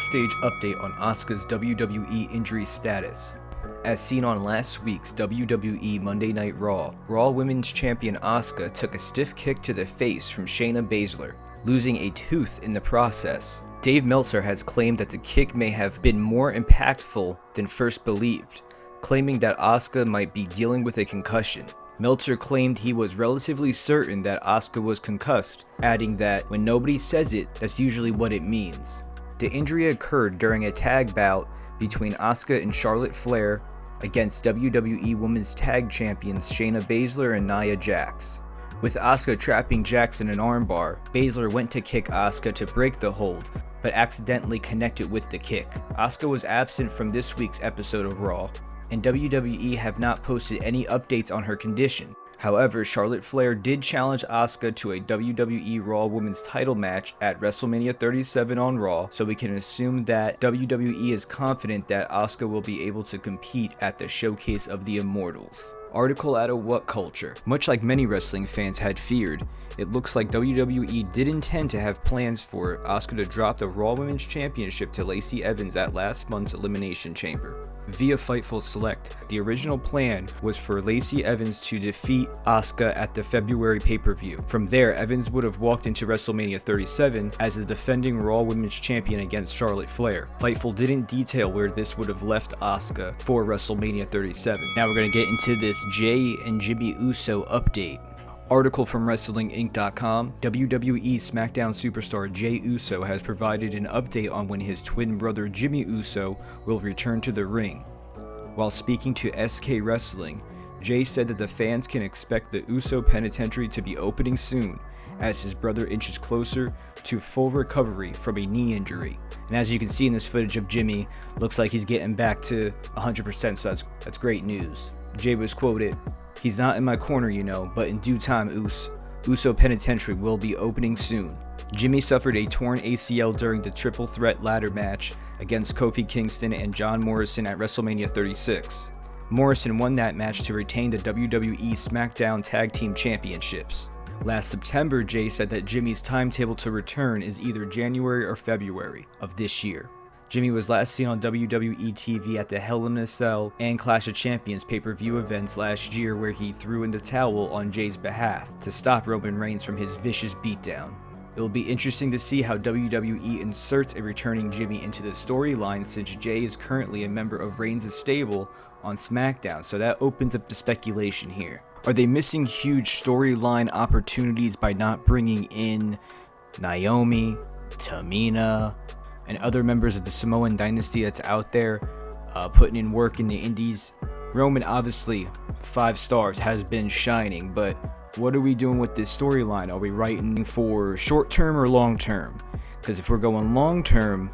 backstage update on Asuka's WWE injury status. As seen on last week's WWE Monday Night Raw, Raw Women's Champion Asuka took a stiff kick to the face from Shayna Baszler, losing a tooth in the process. Dave Meltzer has claimed that the kick may have been more impactful than first believed, claiming that Asuka might be dealing with a concussion. Meltzer claimed he was relatively certain that Asuka was concussed, adding that when nobody says it, that's usually what it means. The injury occurred during a tag bout between Asuka and Charlotte Flair against WWE Women's Tag Champions Shayna Baszler and Nia Jax. With Asuka trapping Jax in an armbar, Baszler went to kick Asuka to break the hold, but accidentally connected with the kick. Asuka was absent from this week's episode of Raw, and WWE have not posted any updates on her condition. However, Charlotte Flair did challenge Asuka to a WWE Raw Women's title match at WrestleMania 37 on Raw, so we can assume that WWE is confident that Asuka will be able to compete at the Showcase of the Immortals. Article out of What Culture. Much like many wrestling fans had feared, it looks like WWE did intend to have plans for Asuka to drop the Raw Women's Championship to Lacey Evans at last month's Elimination Chamber. Via Fightful Select, the original plan was for Lacey Evans to defeat Asuka at the February PPV. From there, Evans would have walked into WrestleMania 37 as the defending Raw Women's Champion against Charlotte Flair. Fightful didn't detail where this would have left Asuka for WrestleMania 37. Now we're going to get into this Jay and Jimmy Uso update. Article from WrestlingInc.com, WWE SmackDown superstar Jey Uso has provided an update on when his twin brother Jimmy Uso will return to the ring. While speaking to SK Wrestling, Jey said that the fans can expect the Uso Penitentiary to be opening soon, as his brother inches closer to full recovery from a knee injury. And as you can see in this footage of Jimmy, looks like he's getting back to 100%, so that's great news. Jey was quoted, "He's not in my corner, you know, but in due time, Uso Penitentiary will be opening soon." Jimmy suffered a torn ACL during the triple threat ladder match against Kofi Kingston and John Morrison at WrestleMania 36. Morrison won that match to retain the WWE SmackDown Tag Team Championships. Last September, Jey said that Jimmy's timetable to return is either January or February of this year. Jimmy was last seen on WWE TV at the Hell in a Cell and Clash of Champions pay-per-view events last year, where he threw in the towel on Jey's behalf to stop Roman Reigns from his vicious beatdown. It will be interesting to see how WWE inserts a returning Jimmy into the storyline, since Jey is currently a member of Reigns' stable on SmackDown, so that opens up the speculation here. Are they missing huge storyline opportunities by not bringing in Naomi, Tamina, and other members of the Samoan dynasty that's out there putting in work in the indies? Roman, obviously 5 stars, has been shining, but what are we doing with this storyline? Are we writing for short term or long term? Because if we're going long term,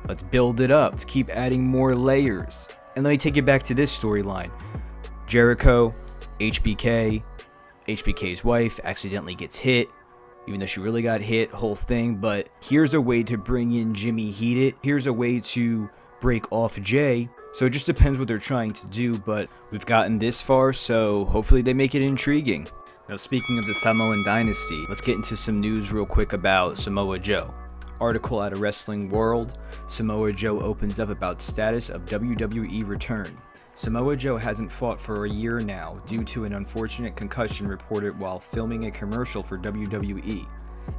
let's build it up. Let's keep adding more layers. And let me take you back to this storyline. Jericho, HBK's wife accidentally gets hit, even though she really got hit, whole thing. But here's a way to bring in Jimmy heated. Here's a way to break off Jey. So it just depends what they're trying to do, but we've gotten this far, so hopefully they make it intriguing. Now, speaking of the Samoan dynasty, let's get into some news real quick about Samoa Joe. Article out of Wrestling World, Samoa Joe opens up about status of WWE return. Samoa Joe hasn't fought for a year now due to an unfortunate concussion reported while filming a commercial for WWE.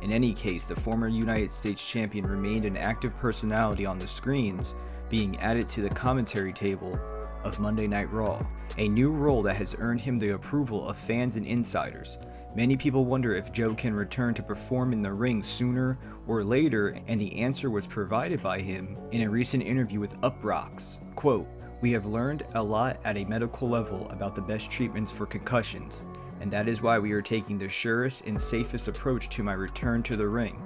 In any case, the former United States champion remained an active personality on the screens, being added to the commentary table of Monday Night Raw, a new role that has earned him the approval of fans and insiders. Many people wonder if Joe can return to perform in the ring sooner or later, and the answer was provided by him in a recent interview with Uprocks. Quote, "We have learned a lot at a medical level about the best treatments for concussions, and that is why we are taking the surest and safest approach to my return to the ring.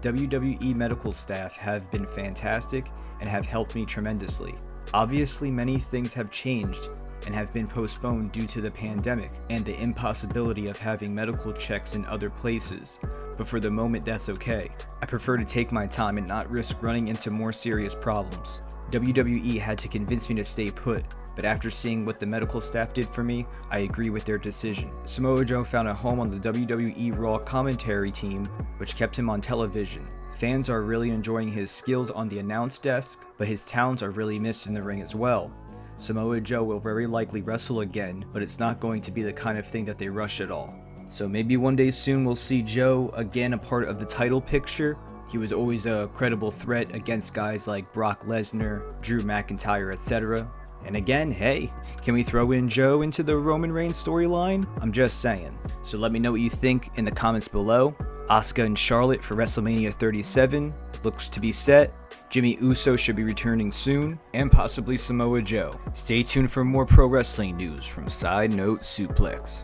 WWE medical staff have been fantastic and have helped me tremendously. Obviously, many things have changed and have been postponed due to the pandemic and the impossibility of having medical checks in other places, but for the moment that's okay. I prefer to take my time and not risk running into more serious problems. WWE had to convince me to stay put, but after seeing what the medical staff did for me, I agree with their decision." Samoa Joe found a home on the WWE Raw commentary team, which kept him on television. Fans are really enjoying his skills on the announce desk, but his talents are really missed in the ring as well. Samoa Joe will very likely wrestle again, but it's not going to be the kind of thing that they rush at all. So maybe one day soon we'll see Joe again a part of the title picture. He was always a credible threat against guys like Brock Lesnar, Drew McIntyre, etc. And again, hey, can we throw in Joe into the Roman Reigns storyline? I'm just saying. So let me know what you think in the comments below. Asuka and Charlotte for WrestleMania 37 looks to be set. Jimmy Uso should be returning soon, and possibly Samoa Joe. Stay tuned for more pro wrestling news from Sidenote Suplex.